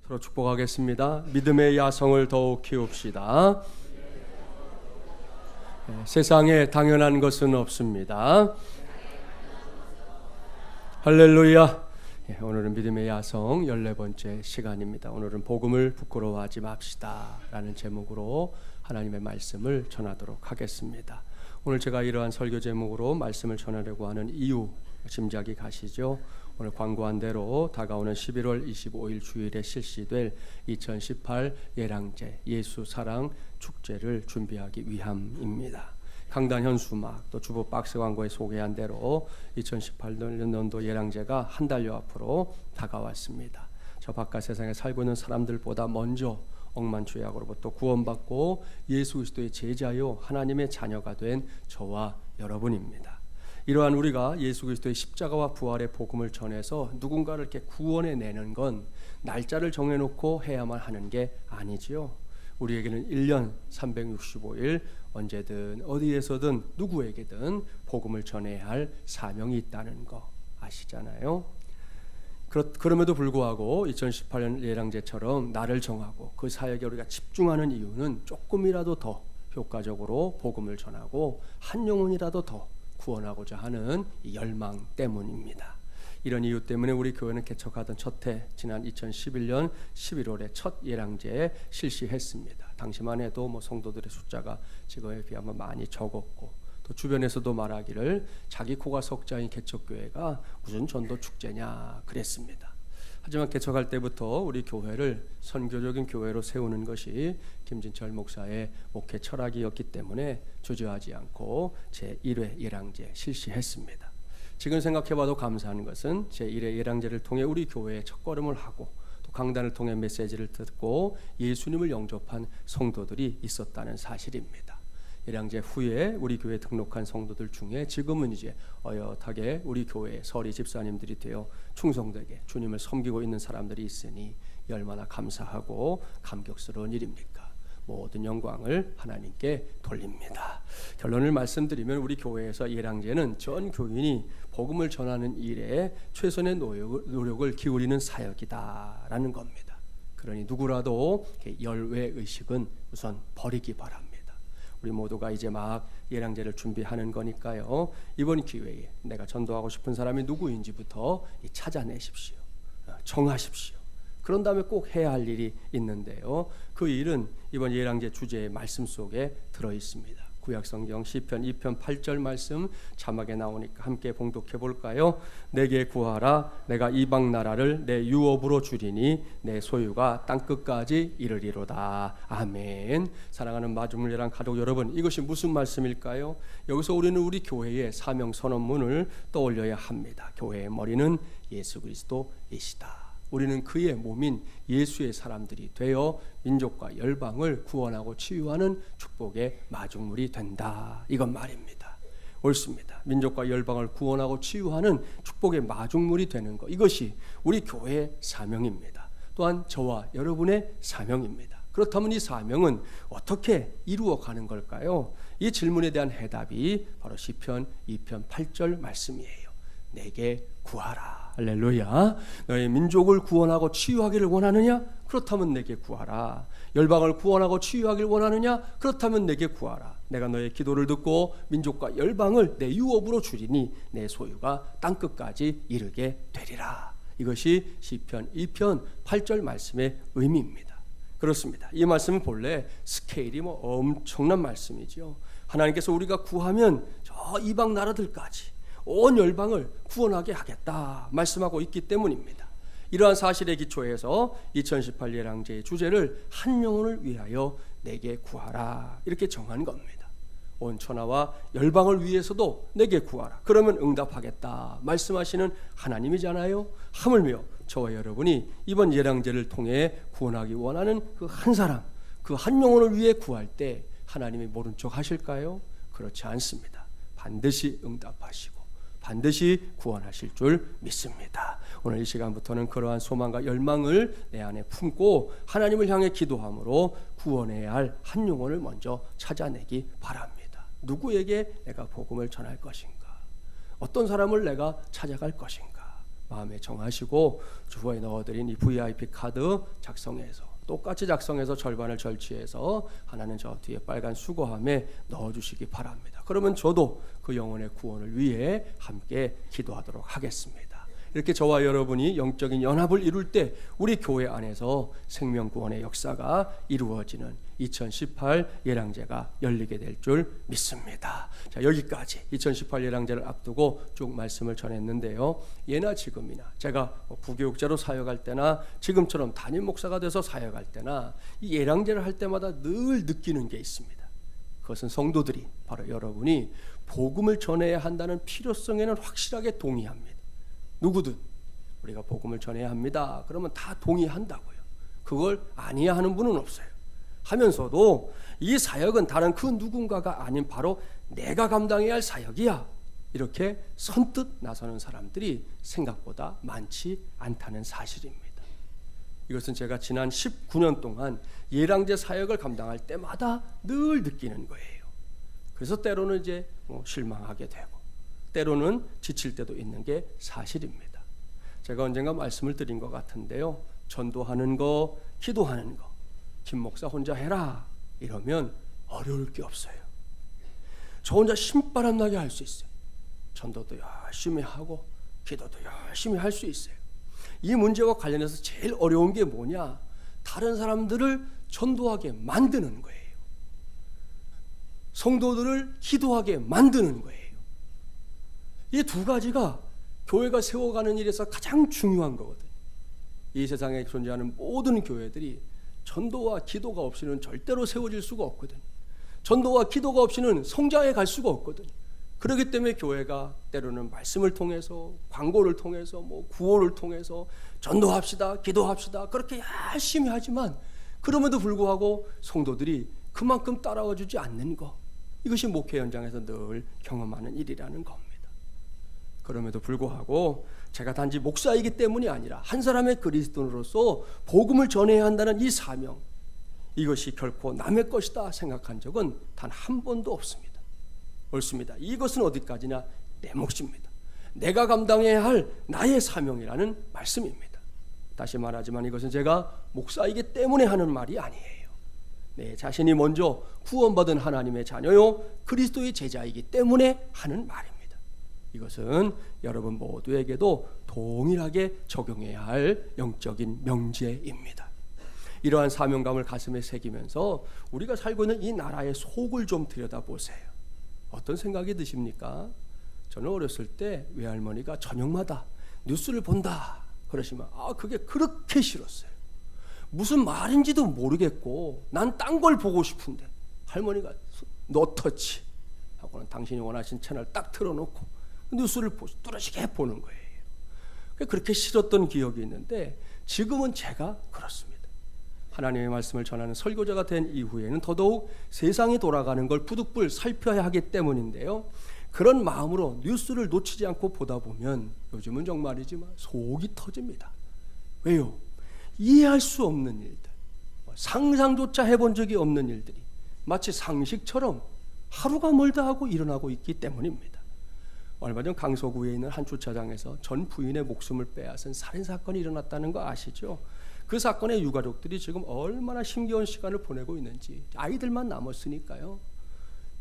서로 축복하겠습니다. 믿음의 야성을 더욱 키웁시다. 세상에 당연한 것은 없습니다. 할렐루야. 오늘은 믿음의 야성 14번째 시간입니다. 오늘은 복음을 부끄러워하지 맙시다 라는 제목으로 하나님의 말씀을 전하도록 하겠습니다. 오늘 제가 이러한 설교 제목으로 말씀을 전하려고 하는 이유 짐작이 가시죠? 오늘 광고한 대로 다가오는 11월 25일 주일에 실시될 2018 예랑제 예수 사랑 축제를 준비하기 위함입니다. 강단 현수막 또 주보 박스 광고에 소개한 대로 2018년도 예랑제가 한 달여 앞으로 다가왔습니다. 저 바깥 세상에 살고 있는 사람들보다 먼저 억만 죄악으로부터 구원받고 예수 그리스도의 제자요 하나님의 자녀가 된 저와 여러분입니다. 이러한 우리가 예수 그리스도의 십자가와 부활의 복음을 전해서 누군가를 이렇게 구원해내는 건 날짜를 정해놓고 해야만 하는 게 아니지요. 우리에게는 1년 365일 언제든 어디에서든 누구에게든 복음을 전해야 할 사명이 있다는 거 아시잖아요. 그럼에도 불구하고 2018년 예랑제처럼 날을 정하고 그 사역에 우리가 집중하는 이유는 조금이라도 더 효과적으로 복음을 전하고 한 영혼이라도 더 구원하고자 하는 열망 때문입니다. 이런 이유 때문에 우리 교회는 개척하던 첫해 지난 2011년 11월에 첫 예랑제에 실시했습니다. 당시만 해도 성도들의 숫자가 지금에 비하면 많이 적었고 또 주변에서도 말하기를 자기 코가 석자인 개척교회가 무슨 전도 축제냐 그랬습니다. 하지만 개척할 때부터 우리 교회를 선교적인 교회로 세우는 것이 김진철 목사의 목회 철학이었기 때문에 주저하지 않고 제1회 예랑제 실시했습니다. 지금 생각해봐도 감사한 것은 제1회 예랑제를 통해 우리 교회의 첫걸음을 하고 또 강단을 통해 메시지를 듣고 예수님을 영접한 성도들이 있었다는 사실입니다. 예랑제 후에 우리 교회에 등록한 성도들 중에 지금은 이제 어엿하게 우리 교회의 서리 집사님들이 되어 충성되게 주님을 섬기고 있는 사람들이 있으니 얼마나 감사하고 감격스러운 일입니까? 모든 영광을 하나님께 돌립니다. 결론을 말씀드리면 우리 교회에서 예랑제는 전 교인이 복음을 전하는 일에 최선의 노력을 기울이는 사역이다라는 겁니다. 그러니 누구라도 열외 의식은 우선 버리기 바랍니다. 우리 모두가 이제 막 예랑제를 준비하는 거니까요. 이번 기회에 내가 전도하고 싶은 사람이 누구인지부터 찾아내십시오. 정하십시오. 그런 다음에 꼭 해야 할 일이 있는데요. 그 일은 이번 예랑제 주제의 말씀 속에 들어 있습니다. 구약성경 시편 2편 8절 말씀 자막에 나오니까 함께 봉독해 볼까요? 내게 구하라 내가 이방 나라를 내 유업으로 주리니 내 소유가 땅끝까지 이르리로다. 아멘. 사랑하는 마중물예랑 가족 여러분, 이것이 무슨 말씀일까요? 여기서 우리는 우리 교회의 사명 선언문을 떠올려야 합니다. 교회의 머리는 예수 그리스도이시다. 우리는 그의 몸인 예수의 사람들이 되어 민족과 열방을 구원하고 치유하는 축복의 마중물이 된다. 이건 말입니다. 옳습니다. 민족과 열방을 구원하고 치유하는 축복의 마중물이 되는 것, 이것이 우리 교회의 사명입니다. 또한 저와 여러분의 사명입니다. 그렇다면 이 사명은 어떻게 이루어가는 걸까요? 이 질문에 대한 해답이 바로 시편 2편 8절 말씀이에요. 내게 구하라. 할렐루야. 너의 민족을 구원하고 치유하기를 원하느냐? 그렇다면 내게 구하라. 열방을 구원하고 치유하기를 원하느냐? 그렇다면 내게 구하라. 내가 너의 기도를 듣고 민족과 열방을 내 유업으로 주리니 내 소유가 땅끝까지 이르게 되리라. 이것이 시편 2편 8절 말씀의 의미입니다. 그렇습니다. 이 말씀은 본래 스케일이 엄청난 말씀이죠. 하나님께서 우리가 구하면 저 이방 나라들까지 온 열방을 구원하게 하겠다 말씀하고 있기 때문입니다. 이러한 사실에 기초해서 2018 예랑제의 주제를 한 영혼을 위하여 내게 구하라 이렇게 정한 겁니다. 온 천하와 열방을 위해서도 내게 구하라. 그러면 응답하겠다 말씀하시는 하나님이잖아요. 하물며 저와 여러분이 이번 예랑제를 통해 구원하기 원하는 그 한 사람, 그 한 영혼을 위해 구할 때 하나님이 모른 척 하실까요? 그렇지 않습니다. 반드시 응답하시고 반드시 구원하실 줄 믿습니다. 오늘 이 시간부터는 그러한 소망과 열망을 내 안에 품고 하나님을 향해 기도함으로 구원해야 할 한 영혼을 먼저 찾아내기 바랍니다. 누구에게 내가 복음을 전할 것인가? 어떤 사람을 내가 찾아갈 것인가? 마음에 정하시고 주보에 넣어드린 이 VIP 카드 작성해서 똑같이 작성해서 절반을 절취해서 하나는 저 뒤에 빨간 수거함에 넣어주시기 바랍니다. 그러면 저도 그 영혼의 구원을 위해 함께 기도하도록 하겠습니다. 이렇게 저와 여러분이 영적인 연합을 이룰 때 우리 교회 안에서 생명구원의 역사가 이루어지는 2018 예랑제가 열리게 될 줄 믿습니다. 자, 여기까지 2018 예랑제를 앞두고 쭉 말씀을 전했는데요. 예나 지금이나 제가 부교육자로 사역할 때나 지금처럼 담임 목사가 돼서 사역할 때나 이 예랑제를 할 때마다 늘 느끼는 게 있습니다. 그것은 성도들이, 바로 여러분이 복음을 전해야 한다는 필요성에는 확실하게 동의합니다. 누구든 우리가 복음을 전해야 합니다. 그러면 다 동의한다고요. 그걸 아니야 하는 분은 없어요. 하면서도 이 사역은 다른 그 누군가가 아닌 바로 내가 감당해야 할 사역이야, 이렇게 선뜻 나서는 사람들이 생각보다 많지 않다는 사실입니다. 이것은 제가 지난 19년 동안 예랑제 사역을 감당할 때마다 늘 느끼는 거예요. 그래서 때로는 이제 실망하게 되고 때로는 지칠 때도 있는 게 사실입니다. 제가 언젠가 말씀을 드린 것 같은데요. 전도하는 거, 기도하는 거 김 목사 혼자 해라 이러면 어려울 게 없어요. 저 혼자 신바람 나게 할 수 있어요. 전도도 열심히 하고 기도도 열심히 할 수 있어요. 이 문제와 관련해서 제일 어려운 게 뭐냐? 다른 사람들을 전도하게 만드는 거예요. 성도들을 기도하게 만드는 거예요. 이 두 가지가 교회가 세워가는 일에서 가장 중요한 거거든요. 이 세상에 존재하는 모든 교회들이 전도와 기도가 없이는 절대로 세워질 수가 없거든요. 전도와 기도가 없이는 성장해 갈 수가 없거든요. 그렇기 때문에 교회가 때로는 말씀을 통해서, 광고를 통해서, 구호를 통해서 전도합시다, 기도합시다 그렇게 열심히 하지만 그럼에도 불구하고 성도들이 그만큼 따라와 주지 않는 것, 이것이 목회 현장에서 늘 경험하는 일이라는 겁니다. 그럼에도 불구하고 제가 단지 목사이기 때문이 아니라 한 사람의 그리스도인으로서 복음을 전해야 한다는 이 사명, 이것이 결코 남의 것이다 생각한 적은 단 한 번도 없습니다. 옳습니다. 이것은 어디까지나 내 몫입니다. 내가 감당해야 할 나의 사명이라는 말씀입니다. 다시 말하지만 이것은 제가 목사이기 때문에 하는 말이 아니에요. 내 자신이 먼저 구원받은 하나님의 자녀요 그리스도의 제자이기 때문에 하는 말입니다. 이것은 여러분 모두에게도 동일하게 적용해야 할 영적인 명제입니다. 이러한 사명감을 가슴에 새기면서 우리가 살고 있는 이 나라의 속을 좀 들여다보세요. 어떤 생각이 드십니까? 저는 어렸을 때 외할머니가 저녁마다 뉴스를 본다 그러시면 그게 그렇게 싫었어요. 무슨 말인지도 모르겠고 난 딴 걸 보고 싶은데 할머니가 노터치 하고는 당신이 원하신 채널 딱 틀어놓고 뉴스를 뚜렷하게 보는 거예요. 그렇게 싫었던 기억이 있는데 지금은 제가 그렇습니다. 하나님의 말씀을 전하는 설교자가 된 이후에는 더더욱 세상이 돌아가는 걸 부득불 살펴야 하기 때문인데요. 그런 마음으로 뉴스를 놓치지 않고 보다 보면 요즘은 정말이지만 속이 터집니다. 왜요? 이해할 수 없는 일들, 상상조차 해본 적이 없는 일들이 마치 상식처럼 하루가 멀다 하고 일어나고 있기 때문입니다. 얼마 전 강서구에 있는 한 주차장에서 전 부인의 목숨을 빼앗은 살인사건이 일어났다는 거 아시죠? 그 사건의 유가족들이 지금 얼마나 힘겨운 시간을 보내고 있는지, 아이들만 남았으니까요.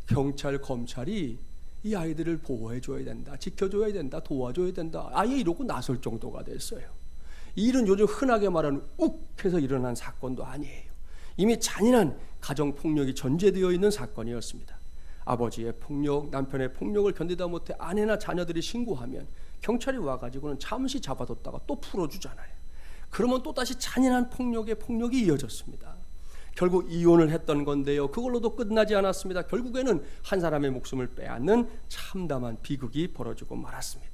경찰, 검찰이 이 아이들을 보호해줘야 된다, 지켜줘야 된다, 도와줘야 된다, 아예 이러고 나설 정도가 됐어요. 이 일은 요즘 흔하게 말하는 욱해서 일어난 사건도 아니에요. 이미 잔인한 가정폭력이 전제되어 있는 사건이었습니다. 아버지의 폭력, 남편의 폭력을 견디다 못해 아내나 자녀들이 신고하면 경찰이 와가지고는 잠시 잡아뒀다가 또 풀어주잖아요. 그러면 또다시 잔인한 폭력이 이어졌습니다. 결국 이혼을 했던 건데요. 그걸로도 끝나지 않았습니다. 결국에는 한 사람의 목숨을 빼앗는 참담한 비극이 벌어지고 말았습니다.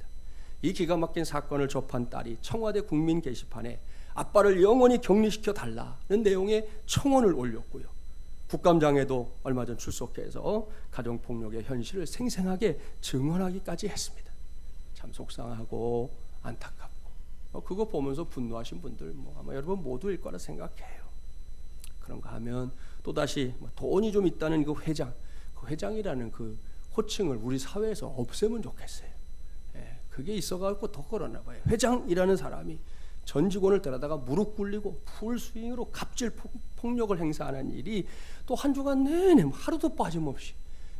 이 기가 막힌 사건을 접한 딸이 청와대 국민 게시판에 아빠를 영원히 격리시켜 달라는 내용의 청원을 올렸고요. 국감장에도 얼마 전 출석해서 가정폭력의 현실을 생생하게 증언하기까지 했습니다. 참 속상하고 안타깝고 그거 보면서 분노하신 분들 아마 여러분 모두일 거라 생각해요. 그런가 하면 또다시 돈이 좀 있다는 그 회장이라는 그 호칭을 우리 사회에서 없애면 좋겠어요. 그게 있어갖고 더 그러나 봐요. 회장이라는 사람이 전 직원을 데려다가 무릎 꿇리고 풀스윙으로 갑질 폭력을 행사하는 일이 또 한 주간 내내 하루도 빠짐없이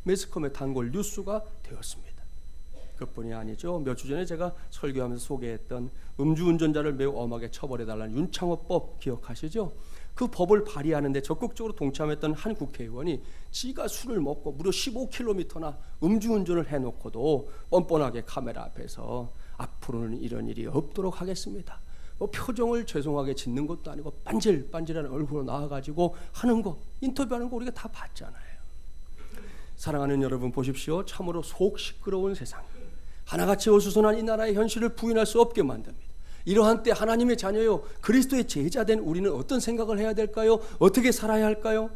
매스컴에 단골 뉴스가 되었습니다. 그뿐이 아니죠. 몇 주 전에 제가 설교하면서 소개했던 음주운전자를 매우 엄하게 처벌해달라는 윤창호법 기억하시죠? 그 법을 발의하는데 적극적으로 동참했던 한 국회의원이 지가 술을 먹고 무려 15km나 음주운전을 해놓고도 뻔뻔하게 카메라 앞에서 앞으로는 이런 일이 없도록 하겠습니다. 뭐 표정을 죄송하게 짓는 것도 아니고 반질반질한 얼굴로 나와가지고 하는 거, 인터뷰하는 거 우리가 다 봤잖아요. 사랑하는 여러분 보십시오. 참으로 속 시끄러운 세상, 하나같이 어수선한 이 나라의 현실을 부인할 수 없게 만듭니다. 이러한 때 하나님의 자녀요, 그리스도의 제자된 우리는 어떤 생각을 해야 될까요? 어떻게 살아야 할까요?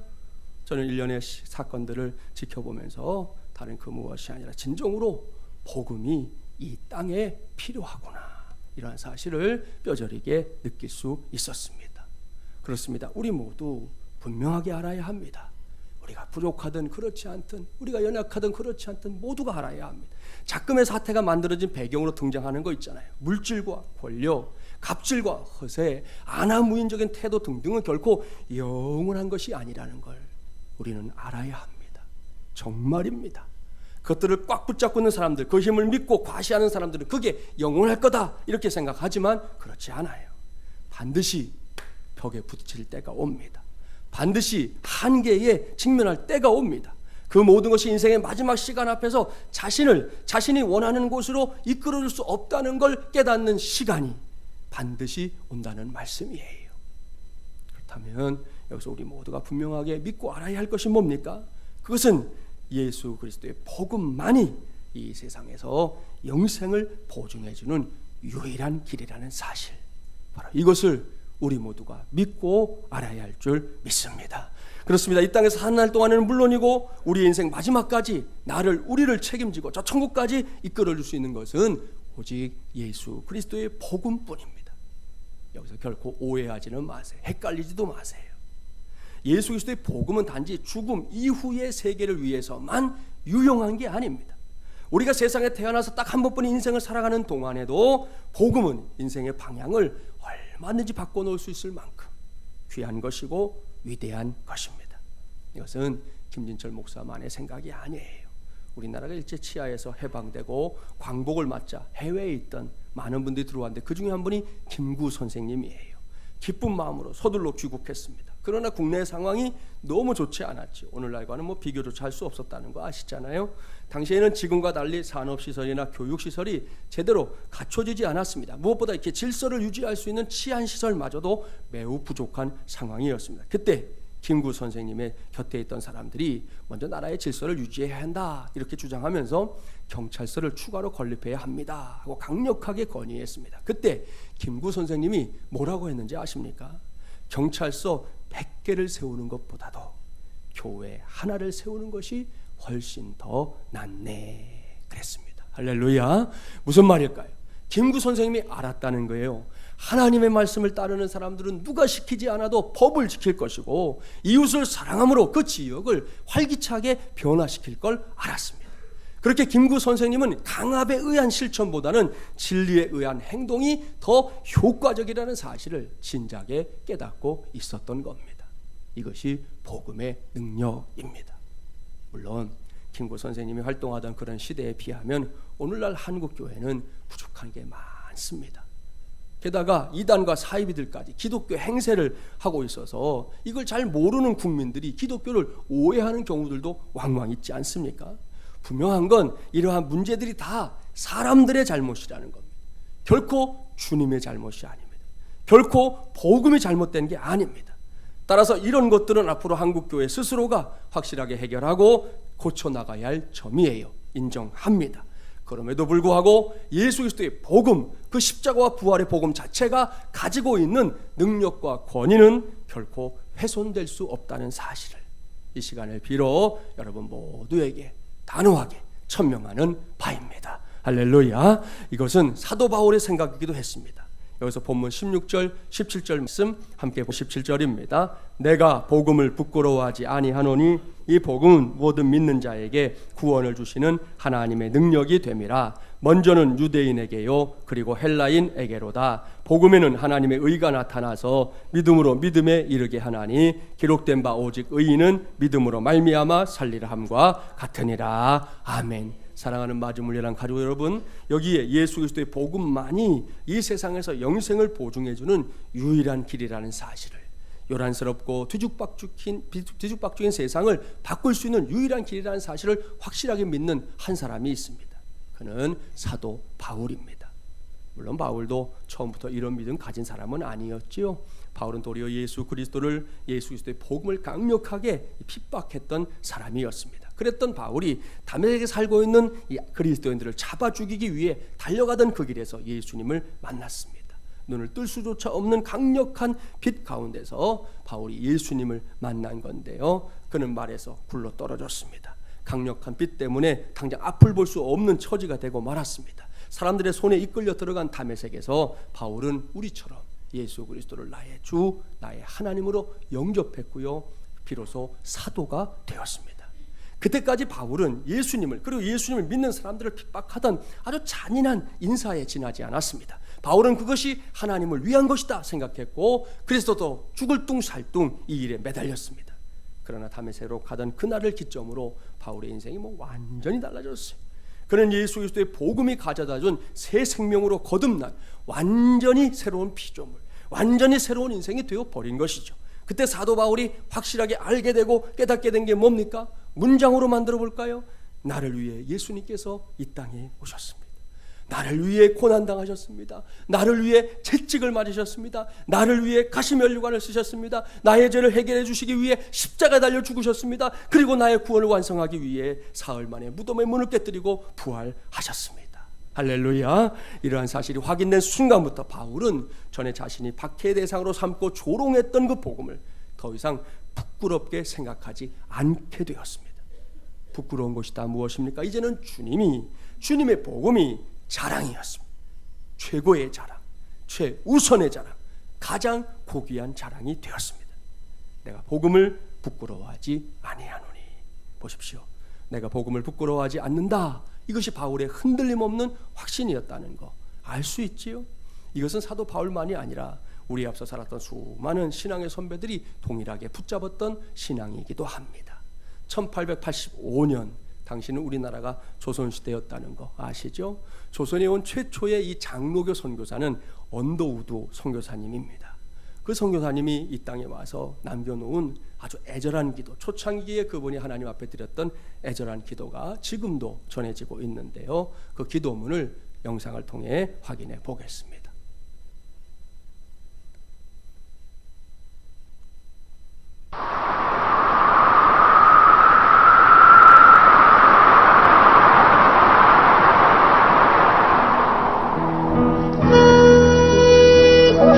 저는 일련의 사건들을 지켜보면서 다른 그 무엇이 아니라 진정으로 복음이 이 땅에 필요하구나, 이러한 사실을 뼈저리게 느낄 수 있었습니다. 그렇습니다. 우리 모두 분명하게 알아야 합니다. 우리가 부족하든 그렇지 않든, 우리가 연약하든 그렇지 않든 모두가 알아야 합니다. 작금의 사태가 만들어진 배경으로 등장하는 거 있잖아요. 물질과 권력, 갑질과 허세, 안하무인적인 태도 등등은 결코 영원한 것이 아니라는 걸 우리는 알아야 합니다. 정말입니다. 그것들을 꽉 붙잡고 있는 사람들, 그 힘을 믿고 과시하는 사람들은 그게 영원할 거다 이렇게 생각하지만 그렇지 않아요. 반드시 벽에 부딪힐 때가 옵니다. 반드시 한계에 직면할 때가 옵니다. 그 모든 것이 인생의 마지막 시간 앞에서 자신이 원하는 곳으로 이끌어줄 수 없다는 걸 깨닫는 시간이 반드시 온다는 말씀이에요. 그렇다면 여기서 우리 모두가 분명하게 믿고 알아야 할 것이 뭡니까? 그것은 예수 그리스도의 복음만이 이 세상에서 영생을 보증해주는 유일한 길이라는 사실, 바로 이것을 우리 모두가 믿고 알아야 할 줄 믿습니다. 그렇습니다. 이 땅에서 사는 날 동안에는 물론이고 우리 인생 마지막까지 우리를 책임지고 저 천국까지 이끌어줄 수 있는 것은 오직 예수 그리스도의 복음뿐입니다. 여기서 결코 오해하지는 마세요. 헷갈리지도 마세요. 예수 그리스도의 복음은 단지 죽음 이후의 세계를 위해서만 유용한 게 아닙니다. 우리가 세상에 태어나서 딱 한 번뿐인 인생을 살아가는 동안에도 복음은 인생의 방향을 얼마든지 바꿔놓을 수 있을 만큼 귀한 것이고 위대한 것입니다. 이것은 김진철 목사만의 생각이 아니에요. 우리나라가 일제 치하에서 해방되고 광복을 맞자 해외에 있던 많은 분들이 들어왔는데 그 중에 한 분이 김구 선생님이에요. 기쁜 마음으로 서둘러 귀국했습니다. 그러나 국내 상황이 너무 좋지 않았죠. 오늘날과는 비교조차 할 수 없었다는 거 아시잖아요. 당시에는 지금과 달리 산업시설이나 교육시설이 제대로 갖춰지지 않았습니다. 무엇보다 이렇게 질서를 유지할 수 있는 치안시설마저도 매우 부족한 상황이었습니다. 그때 김구 선생님의 곁에 있던 사람들이 먼저 나라의 질서를 유지해야 한다 이렇게 주장하면서 경찰서를 추가로 건립해야 합니다 하고 강력하게 건의했습니다. 그때 김구 선생님이 뭐라고 했는지 아십니까? 경찰서 100개를 세우는 것보다도 교회 하나를 세우는 것이 훨씬 더 낫네 그랬습니다. 할렐루야. 무슨 말일까요? 김구 선생님이 알았다는 거예요. 하나님의 말씀을 따르는 사람들은 누가 시키지 않아도 법을 지킬 것이고 이웃을 사랑함으로 그 지역을 활기차게 변화시킬 걸 알았습니다. 그렇게 김구 선생님은 강압에 의한 실천보다는 진리에 의한 행동이 더 효과적이라는 사실을 진작에 깨닫고 있었던 겁니다. 이것이 복음의 능력입니다. 물론 김구 선생님이 활동하던 그런 시대에 비하면 오늘날 한국교회는 부족한 게 많습니다. 게다가 이단과 사이비들까지 기독교 행세를 하고 있어서 이걸 잘 모르는 국민들이 기독교를 오해하는 경우들도 왕왕 있지 않습니까? 분명한 건 이러한 문제들이 다 사람들의 잘못이라는 겁니다. 결코 주님의 잘못이 아닙니다. 결코 복음이 잘못된 게 아닙니다. 따라서 이런 것들은 앞으로 한국교회 스스로가 확실하게 해결하고 고쳐나가야 할 점이에요. 인정합니다. 그럼에도 불구하고 예수 그리스도의 복음, 그 십자가와 부활의 복음 자체가 가지고 있는 능력과 권위는 결코 훼손될 수 없다는 사실을 이 시간을 빌어 여러분 모두에게 단호하게 천명하는 바입니다. 할렐루야. 이것은 사도 바울의 생각이기도 했습니다. 여기서 본문 16절 17절 말씀 함께 17절입니다. 내가 복음을 부끄러워하지 아니하노니 이 복음은 모든 믿는 자에게 구원을 주시는 하나님의 능력이 됨이라. 먼저는 유대인에게요 그리고 헬라인에게로다. 복음에는 하나님의 의가 나타나서 믿음으로 믿음에 이르게 하나니 기록된 바 오직 의인은 믿음으로 말미암아 살리라 함과 같으니라. 아멘. 사랑하는 마주물리랑 가족 여러분, 여기에 예수 그리스도의 복음만이 이 세상에서 영생을 보증해주는 유일한 길이라는 사실을, 요란스럽고 뒤죽박죽인 세상을 바꿀 수 있는 유일한 길이라는 사실을 확실하게 믿는 한 사람이 있습니다. 그는 사도 바울입니다. 물론 바울도 처음부터 이런 믿음 가진 사람은 아니었지요. 바울은 도리어 예수 그리스도의 복음을 강력하게 핍박했던 사람이었습니다. 그랬던 바울이 다메섹에 살고 있는 이 그리스도인들을 잡아 죽이기 위해 달려가던 그 길에서 예수님을 만났습니다. 눈을 뜰 수조차 없는 강력한 빛 가운데서 바울이 예수님을 만난 건데요, 그는 말에서 굴러 떨어졌습니다. 강력한 빛 때문에 당장 앞을 볼 수 없는 처지가 되고 말았습니다. 사람들의 손에 이끌려 들어간 다메섹에서 바울은 우리처럼 예수 그리스도를 나의 주, 나의 하나님으로 영접했고요, 비로소 사도가 되었습니다. 그때까지 바울은 예수님을, 그리고 예수님을 믿는 사람들을 핍박하던 아주 잔인한 인사에 지나지 않았습니다. 바울은 그것이 하나님을 위한 것이다 생각했고, 그리스도도 죽을 둥살둥 이 일에 매달렸습니다. 그러나 다메섹으로 가던 그날을 기점으로 바울의 인생이 완전히 달라졌어요. 그는 예수 그리스도의 복음이 가져다준 새 생명으로 거듭난 완전히 새로운 피조물, 완전히 새로운 인생이 되어버린 것이죠. 그때 사도 바울이 확실하게 알게 되고 깨닫게 된 게 뭡니까? 문장으로 만들어 볼까요? 나를 위해 예수님께서 이 땅에 오셨습니다. 나를 위해 고난당하셨습니다. 나를 위해 채찍을 맞으셨습니다. 나를 위해 가시면류관을 쓰셨습니다. 나의 죄를 해결해 주시기 위해 십자가에 달려 죽으셨습니다. 그리고 나의 구원을 완성하기 위해 사흘 만에 무덤의 문을 깨뜨리고 부활하셨습니다. 할렐루야. 이러한 사실이 확인된 순간부터 바울은 전에 자신이 박해의 대상으로 삼고 조롱했던 그 복음을 더 이상 부끄럽게 생각하지 않게 되었습니다. 부끄러운 것이 다 무엇입니까? 이제는 주님의 복음이 자랑이었습니다. 최고의 자랑, 최우선의 자랑, 가장 고귀한 자랑이 되었습니다. 내가 복음을 부끄러워하지 아니하노니. 보십시오. 내가 복음을 부끄러워하지 않는다. 이것이 바울의 흔들림 없는 확신이었다는 거 알 수 있지요. 이것은 사도 바울만이 아니라 우리 앞서 살았던 수많은 신앙의 선배들이 동일하게 붙잡았던 신앙이기도 합니다. 1885년 당시는 우리나라가 조선시대였다는 거 아시죠? 조선에 온 최초의 이 장로교 선교사는 언더우드 선교사님입니다. 그 선교사님이 이 땅에 와서 남겨놓은 아주 애절한 기도, 초창기에 그분이 하나님 앞에 드렸던 애절한 기도가 지금도 전해지고 있는데요, 그 기도문을 영상을 통해 확인해 보겠습니다.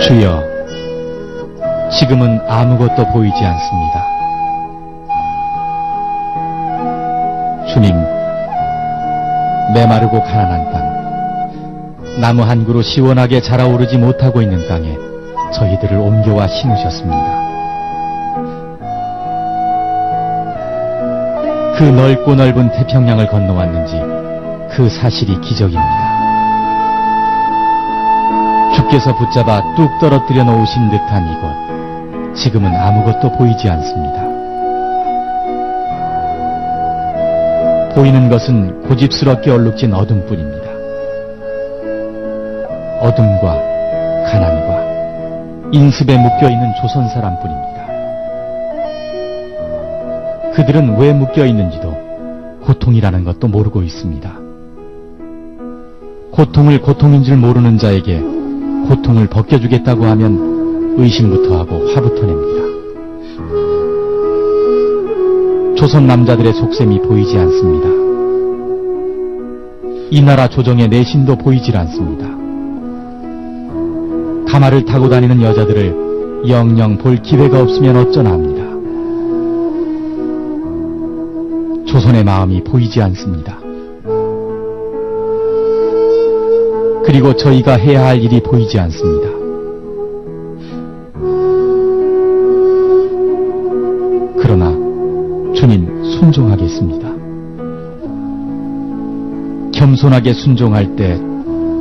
주여, 지금은 아무것도 보이지 않습니다. 주님, 메마르고 가난한 땅, 나무 한 그루 시원하게 자라오르지 못하고 있는 땅에 저희들을 옮겨와 심으셨습니다. 그 넓고 넓은 태평양을 건너왔는지 그 사실이 기적입니다. 주께서 붙잡아 뚝 떨어뜨려 놓으신 듯한 이곳, 지금은 아무것도 보이지 않습니다. 보이는 것은 고집스럽게 얼룩진 어둠뿐입니다. 어둠과 가난과 인습에 묶여있는 조선 사람뿐입니다. 그들은 왜 묶여있는지도 고통이라는 것도 모르고 있습니다. 고통을 고통인 줄 모르는 자에게 고통을 벗겨주겠다고 하면 의심부터 하고 화부터 냅니다. 조선 남자들의 속셈이 보이지 않습니다. 이 나라 조정의 내신도 보이질 않습니다. 가마를 타고 다니는 여자들을 영영 볼 기회가 없으면 어쩌나 합니다. 조선의 마음이 보이지 않습니다. 그리고 저희가 해야 할 일이 보이지 않습니다. 그러나 주님, 순종하겠습니다. 겸손하게 순종할 때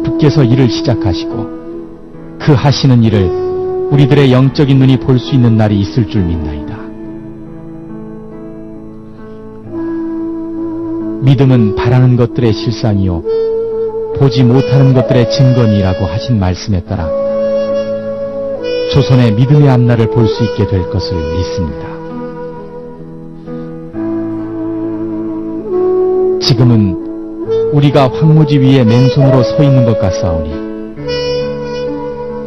주께서 일을 시작하시고 그 하시는 일을 우리들의 영적인 눈이 볼 수 있는 날이 있을 줄 믿나이다. 믿음은 바라는 것들의 실상이요 보지 못하는 것들의 증거니라고 하신 말씀에 따라 조선의 믿음의 앞날을 볼 수 있게 될 것을 믿습니다. 지금은 우리가 황무지 위에 맨손으로 서 있는 것 같사오니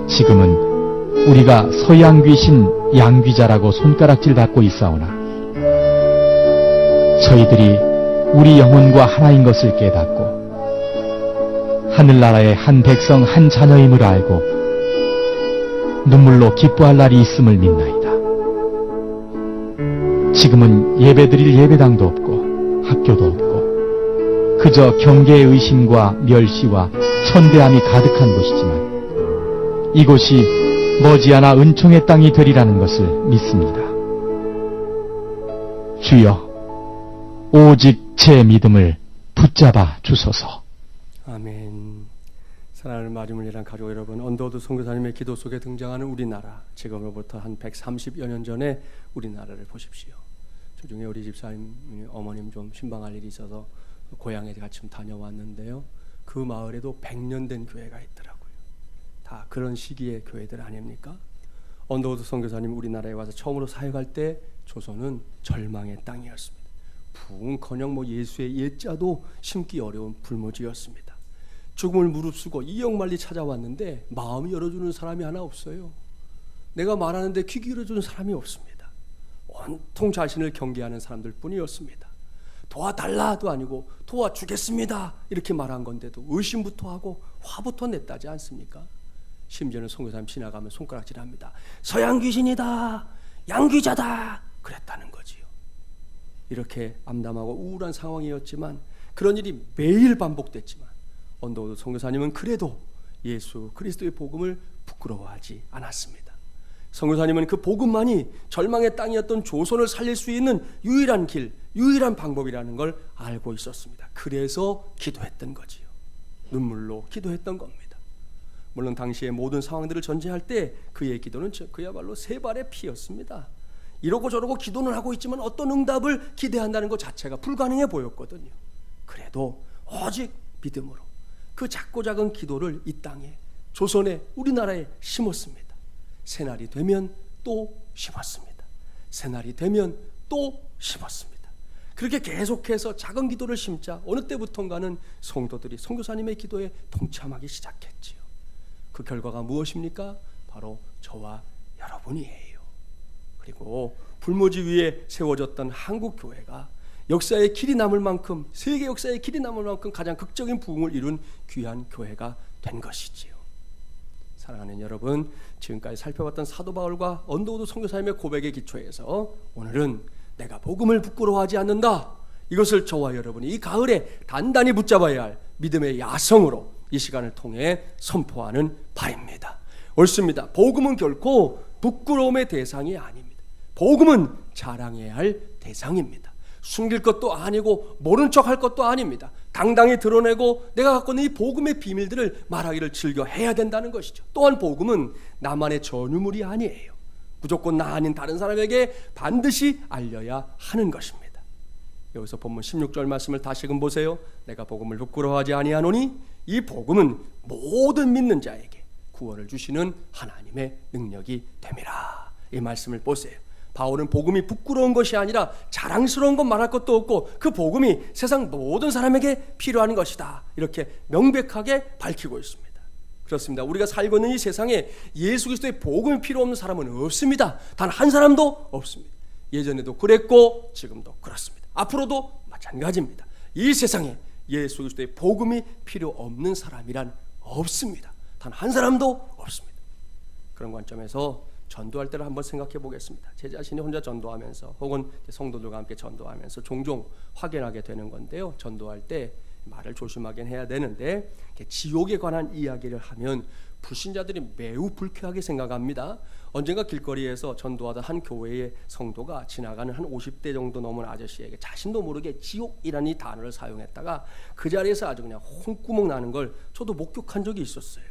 지금은 우리가 서양 귀신 양귀자라고 손가락질 받고 있사오나 저희들이 우리 영혼과 하나인 것을 깨닫고 하늘나라의 한 백성 한 자녀임을 알고 눈물로 기뻐할 날이 있음을 믿나이다. 지금은 예배드릴 예배당도 없고 학교도 없고 그저 경계의 의심과 멸시와 천대함이 가득한 곳이지만 이곳이 머지않아 은총의 땅이 되리라는 것을 믿습니다. 주여, 오직 제 믿음을 붙잡아 주소서. 아멘. 사랑하는 마리물리랑 가족 여러분, 언더우드 선교사님의 기도 속에 등장하는 우리나라, 지금으로부터 한 130여 년 전에 우리나라를 보십시오. 주중에 우리 집사님 어머님 좀 신방할 일이 있어서 고향에 같이 좀 다녀왔는데요, 그 마을에도 100년 된 교회가 있더라고요. 다 그런 시기의 교회들 아닙니까? 언더우드 선교사님 우리나라에 와서 처음으로 사역할 때 조선은 절망의 땅이었습니다. 부흥커녕 예수의 예자도 심기 어려운 불모지였습니다. 죽음을 무릅쓰고 이역만리 찾아왔는데 마음이 열어주는 사람이 하나 없어요. 내가 말하는데 귀 기울여주는 사람이 없습니다. 온통 자신을 경계하는 사람들 뿐이었습니다. 도와달라도 아니고 도와주겠습니다 이렇게 말한 건데도 의심부터 하고 화부터 냈다지 않습니까? 심지어는 선교사님 지나가면 손가락질합니다. 서양 귀신이다, 양귀자다 그랬다는 거지요. 이렇게 암담하고 우울한 상황이었지만, 그런 일이 매일 반복됐지만 언더우드 선교사님은 그래도 예수 그리스도의 복음을 부끄러워하지 않았습니다. 선교사님은 그 복음만이 절망의 땅이었던 조선을 살릴 수 있는 유일한 길, 유일한 방법이라는 걸 알고 있었습니다. 그래서 기도했던 거지요. 눈물로 기도했던 겁니다. 물론 당시의 모든 상황들을 전제할 때 그의 기도는 그야말로 세 발의 피였습니다. 이러고 저러고 기도는 하고 있지만 어떤 응답을 기대한다는 것 자체가 불가능해 보였거든요. 그래도 오직 믿음으로 그 작고 작은 기도를 이 땅에, 조선에, 우리나라에 심었습니다. 새날이 되면 또 심었습니다. 새날이 되면 또 심었습니다. 그렇게 계속해서 작은 기도를 심자 어느 때부턴가는 성도들이 선교사님의 기도에 동참하기 시작했지요. 그 결과가 무엇입니까? 바로 저와 여러분이에요. 그리고 불모지 위에 세워졌던 한국 교회가 역사의 길이 남을 만큼, 세계 역사의 길이 남을 만큼 가장 극적인 부흥을 이룬 귀한 교회가 된 것이지요. 사랑하는 여러분, 지금까지 살펴봤던 사도 바울과 언더우드 선교사님의 고백의 기초에서 오늘은 내가 복음을 부끄러워하지 않는다, 이것을 저와 여러분이 이 가을에 단단히 붙잡아야 할 믿음의 야성으로 이 시간을 통해 선포하는 바입니다. 옳습니다. 복음은 결코 부끄러움의 대상이 아닙니다. 복음은 자랑해야 할 대상입니다. 숨길 것도 아니고 모른 척할 것도 아닙니다. 당당히 드러내고 내가 갖고 있는 이 복음의 비밀들을 말하기를 즐겨 해야 된다는 것이죠. 또한 복음은 나만의 전유물이 아니에요. 무조건 나 아닌 다른 사람에게 반드시 알려야 하는 것입니다. 여기서 본문 16절 말씀을 다시금 보세요. 내가 복음을 부끄러워하지 아니하노니 이 복음은 모든 믿는 자에게 구원을 주시는 하나님의 능력이 됨이라. 이 말씀을 보세요. 바울은 복음이 부끄러운 것이 아니라 자랑스러운 것 말할 것도 없고 그 복음이 세상 모든 사람에게 필요한 것이다, 이렇게 명백하게 밝히고 있습니다. 그렇습니다. 우리가 살고 있는 이 세상에 예수 그리스도의 복음이 필요 없는 사람은 없습니다. 단 한 사람도 없습니다. 예전에도 그랬고 지금도 그렇습니다. 앞으로도 마찬가지입니다. 이 세상에 예수 그리스도의 복음이 필요 없는 사람이란 없습니다. 단 한 사람도 없습니다. 그런 관점에서 전도할 때를 한번 생각해 보겠습니다. 제 자신이 혼자 전도하면서 혹은 성도들과 함께 전도하면서 종종 확인하게 되는 건데요, 전도할 때 말을 조심하긴 해야 되는데 지옥에 관한 이야기를 하면 불신자들이 매우 불쾌하게 생각합니다. 언젠가 길거리에서 전도하던 한 교회의 성도가 지나가는 한 50대 정도 넘은 아저씨에게 자신도 모르게 지옥이라는 이 단어를 사용했다가 그 자리에서 아주 그냥 홍구멍 나는 걸 저도 목격한 적이 있었어요.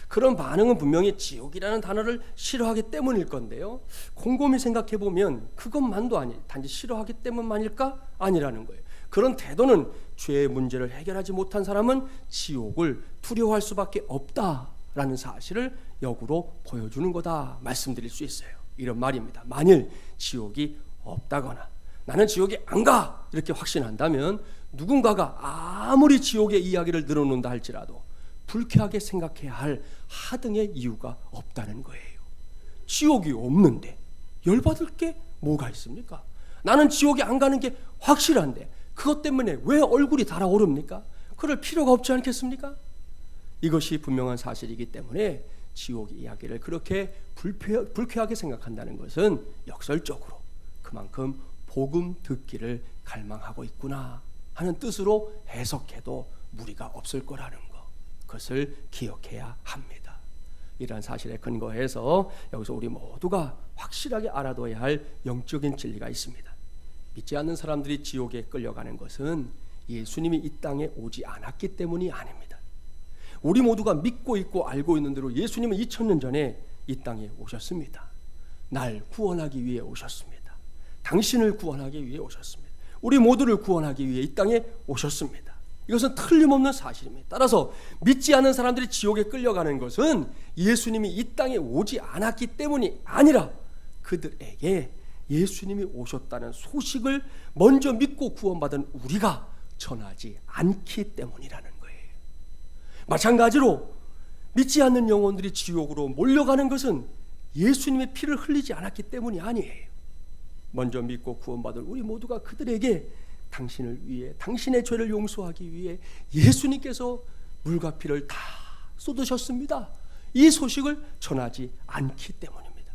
그런 반응은 분명히 지옥이라는 단어를 싫어하기 때문일 건데요, 곰곰이 생각해보면 그것만도 아니, 단지 싫어하기 때문만일까? 아니라는 거예요. 그런 태도는 죄의 문제를 해결하지 못한 사람은 지옥을 두려워할 수밖에 없다라는 사실을 역으로 보여주는 거다 말씀드릴 수 있어요. 이런 말입니다. 만일 지옥이 없다거나 나는 지옥에 안 가 이렇게 확신한다면 누군가가 아무리 지옥의 이야기를 늘어놓는다 할지라도 불쾌하게 생각해야 할 하등의 이유가 없다는 거예요. 지옥이 없는데 열받을 게 뭐가 있습니까? 나는 지옥에 안 가는 게 확실한데 그것 때문에 왜 얼굴이 달아오릅니까? 그럴 필요가 없지 않겠습니까? 이것이 분명한 사실이기 때문에 지옥 이야기를 그렇게 불쾌하게 생각한다는 것은 역설적으로 그만큼 복음 듣기를 갈망하고 있구나 하는 뜻으로 해석해도 무리가 없을 거라는 것, 그것을 기억해야 합니다. 이러한 사실에 근거해서 여기서 우리 모두가 확실하게 알아둬야 할 영적인 진리가 있습니다. 믿지 않는 사람들이 지옥에 끌려가는 것은 예수님이 이 땅에 오지 않았기 때문이 아닙니다. 우리 모두가 믿고 있고 알고 있는 대로 예수님은 2000년 전에 이 땅에 오셨습니다. 날 구원하기 위해 오셨습니다. 당신을 구원하기 위해 오셨습니다. 우리 모두를 구원하기 위해 이 땅에 오셨습니다. 이것은 틀림없는 사실입니다. 따라서 믿지 않는 사람들이 지옥에 끌려가는 것은 예수님이 이 땅에 오지 않았기 때문이 아니라 그들에게 예수님이 오셨다는 소식을 먼저 믿고 구원받은 우리가 전하지 않기 때문이라는 거예요. 마찬가지로 믿지 않는 영혼들이 지옥으로 몰려가는 것은 예수님의 피를 흘리지 않았기 때문이 아니에요. 먼저 믿고 구원받은 우리 모두가 그들에게 당신을 위해, 당신의 죄를 용서하기 위해 예수님께서 물과 피를 다 쏟으셨습니다, 이 소식을 전하지 않기 때문입니다.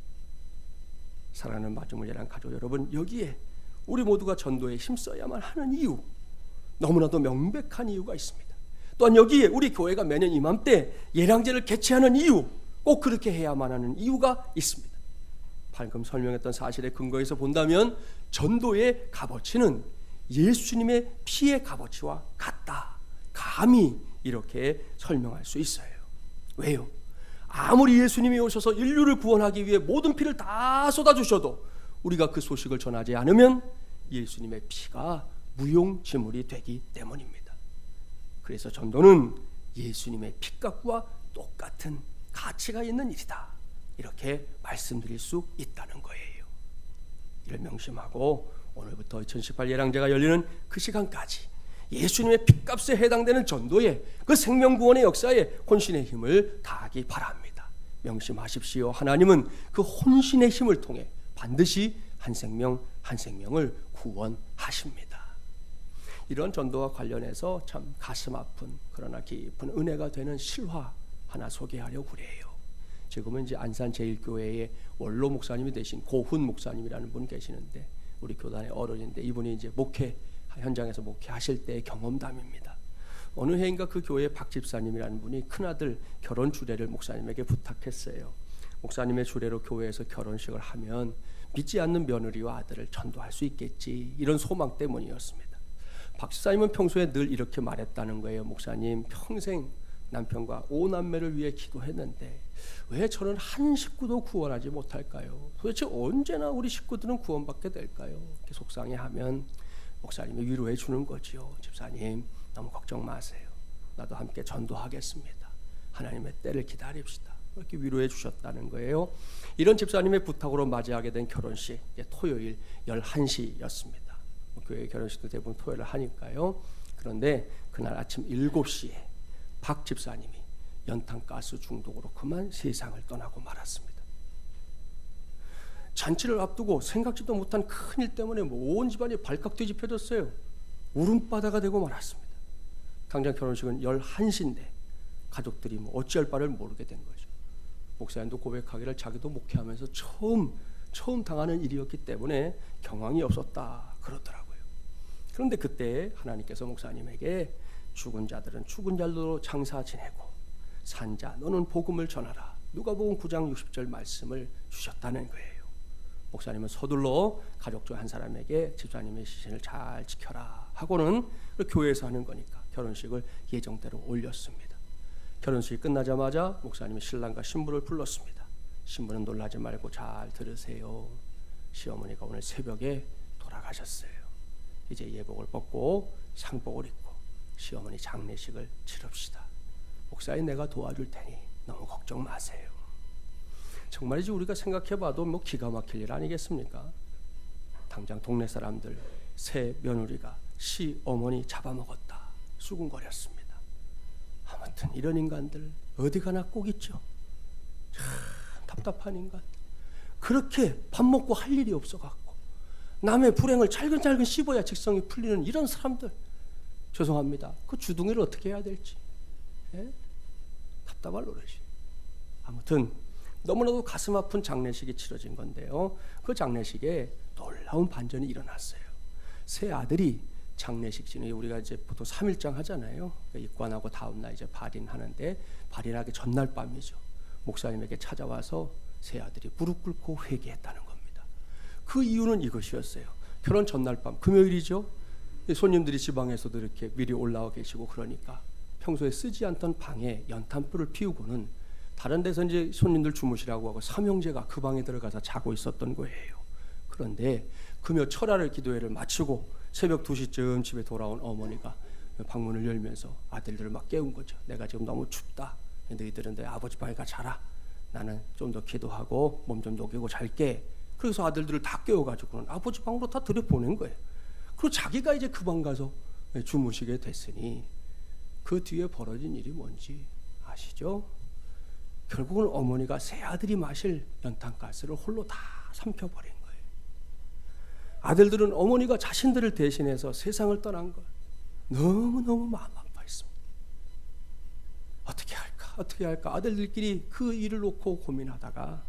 사랑하는 마주물예랑 가족 여러분, 여기에 우리 모두가 전도에 힘써야만 하는 이유, 너무나도 명백한 이유가 있습니다. 또한 여기에 우리 교회가 매년 이맘때 예량제를 개최하는 이유, 꼭 그렇게 해야만 하는 이유가 있습니다. 방금 설명했던 사실에 근거해서 본다면 전도의 값어치는 예수님의 피의 값어치와 같다, 감히 이렇게 설명할 수 있어요. 왜요? 아무리 예수님이 오셔서 인류를 구원하기 위해 모든 피를 다 쏟아주셔도 우리가 그 소식을 전하지 않으면 예수님의 피가 무용지물이 되기 때문입니다. 그래서 전도는 예수님의 피값과 똑같은 가치가 있는 일이다, 이렇게 말씀드릴 수 있다는 거예요. 이를 명심하고 오늘부터 2018 예랑제가 열리는 그 시간까지 예수님의 피값에 해당되는 전도에, 그 생명구원의 역사에 혼신의 힘을 다하기 바랍니다. 명심하십시오. 하나님은 그 혼신의 힘을 통해 반드시 한 생명 한 생명을 구원하십니다. 이런 전도와 관련해서 참 가슴 아픈 그러나 깊은 은혜가 되는 실화 하나 소개하려고 그래요. 지금은 이제 안산 제일교회의 원로 목사님이 되신 고훈 목사님이라는 분 계시는데, 우리 교단의 어른인데 이분이 이제 목회 현장에서 목회하실 때의 경험담입니다. 어느 해인가 그 교회의 박 집사님이라는 분이 큰아들 결혼 주례를 목사님에게 부탁했어요. 목사님의 주례로 교회에서 결혼식을 하면 믿지 않는 며느리와 아들을 전도할 수 있겠지, 이런 소망 때문이었습니다. 박 집사님은 평소에 늘 이렇게 말했다는 거예요. 목사님, 평생 남편과 5남매를 위해 기도했는데 왜 저는 한 식구도 구원하지 못할까요? 도대체 언제나 우리 식구들은 구원받게 될까요? 이렇게 속상해하면 목사님이 위로해 주는 거지요. 집사님, 너무 걱정 마세요. 나도 함께 전도하겠습니다. 하나님의 때를 기다립시다. 이렇게 위로해 주셨다는 거예요. 이런 집사님의 부탁으로 맞이하게 된 결혼식, 토요일 11시였습니다. 교회 결혼식도 대부분 토요일을 하니까요. 그런데 그날 아침 7시에 박 집사님이 연탄가스 중독으로 그만 세상을 떠나고 말았습니다. 잔치를 앞두고 생각지도 못한 큰일 때문에 온 집안이 발칵 뒤집혀졌어요. 울음바다가 되고 말았습니다. 당장 결혼식은 11시인데 가족들이 어찌할 바를 모르게 된 거죠. 목사님도 고백하기를 자기도 목회하면서 처음 당하는 일이었기 때문에 경황이 없었다 그러더라고요. 그런데 그때 하나님께서 목사님에게 죽은 자들은 죽은 자로 장사 지내고 산자 너는 복음을 전하라. 누가복음 9장 60절 말씀을 주셨다는 거예요. 목사님은 서둘러 가족 중 한 사람에게 집사님의 시신을 잘 지켜라 하고는 교회에서 하는 거니까 결혼식을 예정대로 올렸습니다. 결혼식이 끝나자마자 목사님이 신랑과 신부를 불렀습니다. 신부는 놀라지 말고 잘 들으세요. 시어머니가 오늘 새벽에 돌아가셨어요. 이제 예복을 벗고 상복을 입고 시어머니 장례식을 치릅시다. 목사님 내가 도와줄 테니 너무 걱정 마세요. 정말이지 우리가 생각해봐도 뭐 기가 막힐 일 아니겠습니까? 당장 동네 사람들 새 며느리가 시어머니 잡아먹었다 수군거렸습니다. 아무튼 이런 인간들 어디 가나 꼭 있죠. 참 답답한 인간. 그렇게 밥 먹고 할 일이 없어갖고 남의 불행을 잘근잘근 씹어야 직성이 풀리는 이런 사람들, 죄송합니다. 그 주둥이를 어떻게 해야 될지 답답할 노릇이. 아무튼 너무나도 가슴 아픈 장례식이 치러진 건데요. 그 장례식에 놀라운 반전이 일어났어요. 새 아들이 장례식 전에 우리가 이제 보통 3일장 하잖아요. 입관하고 다음 날 이제 발인하는데 발인하기 전날 밤이죠. 목사님에게 찾아와서 새 아들이 무릎 꿇고 회개했다는 겁니다. 그 이유는 이것이었어요. 결혼 전날 밤 금요일이죠. 손님들이 지방에서도 이렇게 미리 올라와 계시고 그러니까 평소에 쓰지 않던 방에 연탄불을 피우고는 다른 데서 이제 손님들 주무시라고 하고 삼형제가 그 방에 들어가서 자고 있었던 거예요. 그런데 금요 철야를 기도회를 마치고 새벽 2시쯤 집에 돌아온 어머니가 방문을 열면서 아들들을 막 깨운 거죠. 내가 지금 너무 춥다. 너희들은 내 아버지 방에 가 자라. 나는 좀 더 기도하고 몸 좀 녹이고 잘게. 그래서 아들들을 다 깨워가지고는 아버지 방으로 다 들여보낸 거예요. 그리고 자기가 이제 그 방 가서 주무시게 됐으니 그 뒤에 벌어진 일이 뭔지 아시죠? 결국은 어머니가 새 아들이 마실 연탄가스를 홀로 다 삼켜버린 거예요. 아들들은 어머니가 자신들을 대신해서 세상을 떠난 걸 너무너무 마음 아파했습니다. 어떻게 할까 아들들끼리 그 일을 놓고 고민하다가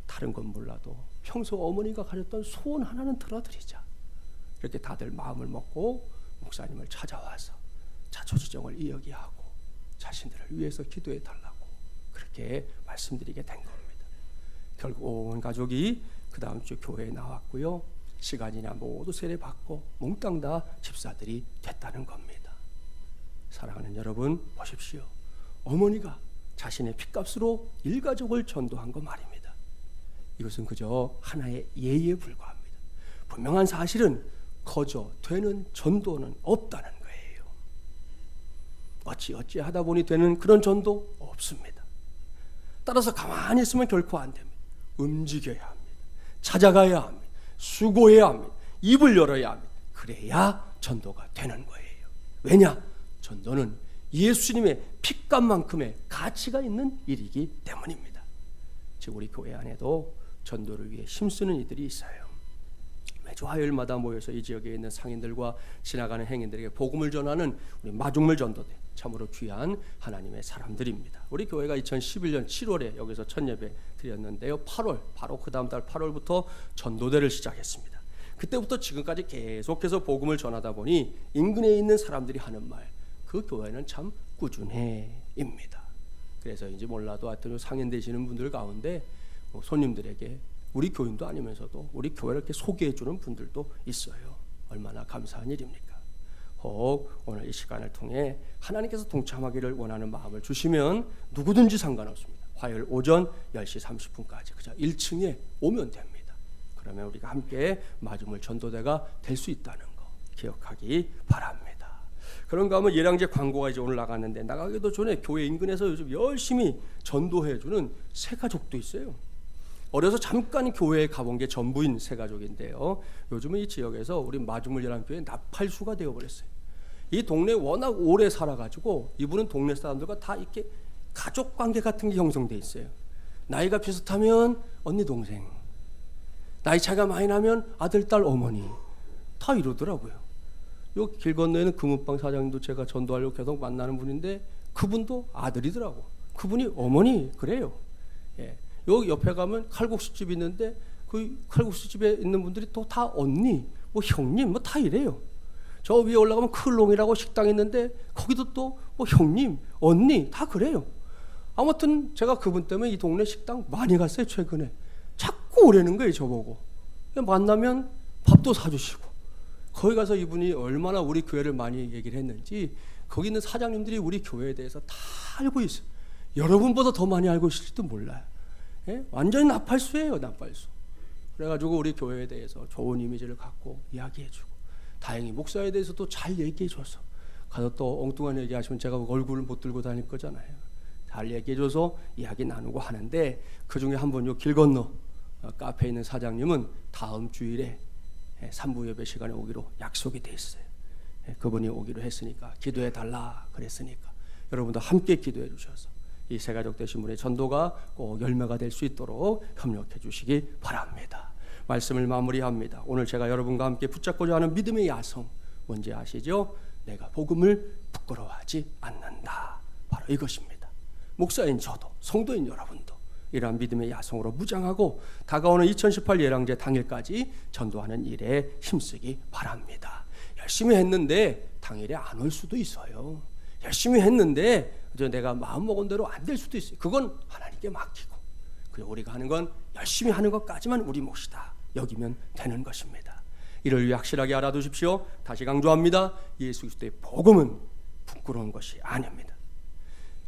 다른 건 몰라도 평소 어머니가 가졌던 소원 하나는 들어드리자 이렇게 다들 마음을 먹고 목사님을 찾아와서 자초지종을 이야기하고 자신들을 위해서 기도해 달라고 그렇게 말씀드리게 된 겁니다. 결국 온 가족이 그 다음 주 교회에 나왔고요. 시간이나 모두 세례받고 몽땅 다 집사들이 됐다는 겁니다. 사랑하는 여러분 보십시오. 어머니가 자신의 핏값으로 일가족을 전도한 거 말입니다. 이것은 그저 하나의 예의에 불과합니다. 분명한 사실은 거저 되는 전도는 없다는 거예요. 어찌 하다 보니 되는 그런 전도 없습니다. 따라서 가만히 있으면 결코 안 됩니다. 움직여야 합니다. 찾아가야 합니다. 수고해야 합니다. 입을 열어야 합니다. 그래야 전도가 되는 거예요. 왜냐? 전도는 예수님의 핏값만큼의 가치가 있는 일이기 때문입니다. 즉 우리 교회 안에도 전도를 위해 힘쓰는 이들이 있어요. 매주 화요일마다 모여서 이 지역에 있는 상인들과 지나가는 행인들에게 복음을 전하는 우리 마중물 전도대, 참으로 귀한 하나님의 사람들입니다. 우리 교회가 2011년 7월에 여기서 첫 예배 드렸는데요. 8월, 바로 그 다음 달 8월부터 전도대를 시작했습니다. 그때부터 지금까지 계속해서 복음을 전하다 보니 인근에 있는 사람들이 하는 말, 그 교회는 참 꾸준해입니다. 그래서인지 몰라도 하여튼 상인 되시는 분들 가운데 손님들에게 우리 교인도 아니면서도 우리 교회를 이렇게 소개해주는 분들도 있어요. 얼마나 감사한 일입니까? 혹 오늘 이 시간을 통해 하나님께서 동참하기를 원하는 마음을 주시면 누구든지 상관없습니다. 화요일 오전 10시 30분까지 그저 1층에 오면 됩니다. 그러면 우리가 함께 마중물 전도대가 될 수 있다는 거 기억하기 바랍니다. 그런가 하면 예량제 광고가 이제 오늘 나갔는데 나가기도 전에 교회 인근에서 요즘 열심히 전도해주는 새 가족도 있어요. 어려서 잠깐 교회에 가본 게 전부인 새 가족인데요. 요즘은 이 지역에서 우리 마중물 열람교회 나팔수가 되어버렸어요. 이 동네에 워낙 오래 살아가지고 이분은 동네 사람들과 다 이렇게 가족관계 같은 게 형성돼 있어요. 나이가 비슷하면 언니 동생, 나이 차이가 많이 나면 아들 딸 어머니 다 이러더라고요. 요 길 건너에는 금은방 사장님도 제가 전도하려고 계속 만나는 분인데 그분도 아들이더라고. 그분이 어머니 그래요. 예. 여기 옆에 가면 칼국수집 있는데 그 칼국수집에 있는 분들이 또 다 언니, 뭐 형님, 뭐 다 이래요. 저 위에 올라가면 클롱이라고 식당 있는데 거기도 또 뭐 형님, 언니 다 그래요. 아무튼 제가 그분 때문에 이 동네 식당 많이 갔어요. 최근에 자꾸 오라는 거예요. 저보고 만나면 밥도 사주시고, 거기 가서 이분이 얼마나 우리 교회를 많이 얘기를 했는지 거기 있는 사장님들이 우리 교회에 대해서 다 알고 있어요. 여러분보다 더 많이 알고 있을지도 몰라요. 예? 완전히 나팔수예요. 나팔수. 그래가지고 우리 교회에 대해서 좋은 이미지를 갖고 이야기해주고, 다행히 목사에 대해서도 잘 얘기해줘서, 가서 또 엉뚱한 얘기하시면 제가 얼굴을 못 들고 다닐 거잖아요. 잘 얘기해줘서 이야기 나누고 하는데, 그 중에 한 분 요 길 건너 카페에 있는 사장님은 다음 주일에 3부 예배 시간에 오기로 약속이 돼 있어요. 그분이 오기로 했으니까 기도해 달라 그랬으니까 여러분도 함께 기도해 주셔서 이 새가족 되신 분의 전도가 꼭 열매가 될 수 있도록 협력해 주시기 바랍니다. 말씀을 마무리합니다. 오늘 제가 여러분과 함께 붙잡고자 하는 믿음의 야성 뭔지 아시죠? 내가 복음을 부끄러워하지 않는다. 바로 이것입니다. 목사인 저도, 성도인 여러분도 이러한 믿음의 야성으로 무장하고 다가오는 2018 예랑제 당일까지 전도하는 일에 힘쓰기 바랍니다. 열심히 했는데 당일에 안 올 수도 있어요. 열심히 했는데 내가 마음먹은 대로 안 될 수도 있어요. 그건 하나님께 맡기고, 그리고 우리가 하는 건 열심히 하는 것까지만 우리 몫이다 여기면 되는 것입니다. 이를 위해 확실하게 알아두십시오. 다시 강조합니다. 예수 그리스도의 복음은 부끄러운 것이 아닙니다.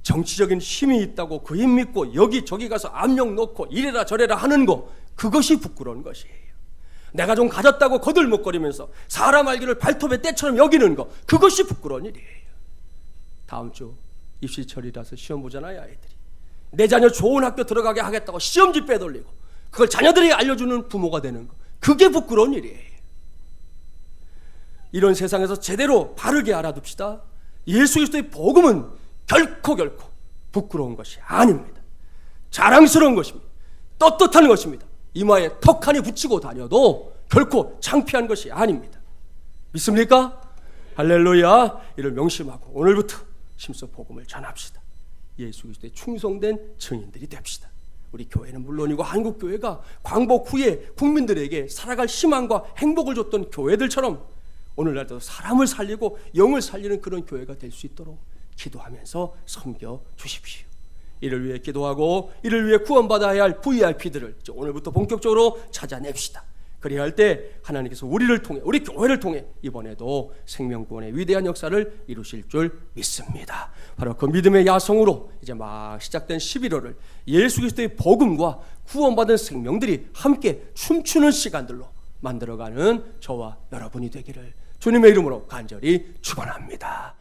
정치적인 힘이 있다고 그 힘 믿고 여기저기 가서 압력 놓고 이래라 저래라 하는 거, 그것이 부끄러운 것이에요. 내가 좀 가졌다고 거들먹거리면서 사람 알기를 발톱의 때처럼 여기는 거, 그것이 부끄러운 일이에요. 다음 주 입시철이라서 시험 보잖아요. 아이들이 내 자녀 좋은 학교 들어가게 하겠다고 시험지 빼돌리고 그걸 자녀들에게 알려주는 부모가 되는 거, 그게 부끄러운 일이에요. 이런 세상에서 제대로 바르게 알아둡시다. 예수 그리스도의 복음은 결코 부끄러운 것이 아닙니다. 자랑스러운 것입니다. 떳떳한 것입니다. 이마에 턱하니 붙이고 다녀도 결코 창피한 것이 아닙니다. 믿습니까? 할렐루야. 이를 명심하고 오늘부터 심서 복음을 전합시다. 예수 그리스도에 충성된 증인들이 됩시다. 우리 교회는 물론이고 한국교회가 광복 후에 국민들에게 살아갈 희망과 행복을 줬던 교회들처럼 오늘날도 사람을 살리고 영을 살리는 그런 교회가 될 수 있도록 기도하면서 섬겨 주십시오. 이를 위해 기도하고 이를 위해 구원받아야 할 VIP들을 오늘부터 본격적으로 찾아냅시다. 그래야 할 때 하나님께서 우리를 통해, 우리 교회를 통해 이번에도 생명구원의 위대한 역사를 이루실 줄 믿습니다. 바로 그 믿음의 야성으로 이제 막 시작된 11월을 예수 그리스도의 복음과 구원받은 생명들이 함께 춤추는 시간들로 만들어가는 저와 여러분이 되기를 주님의 이름으로 간절히 축원합니다.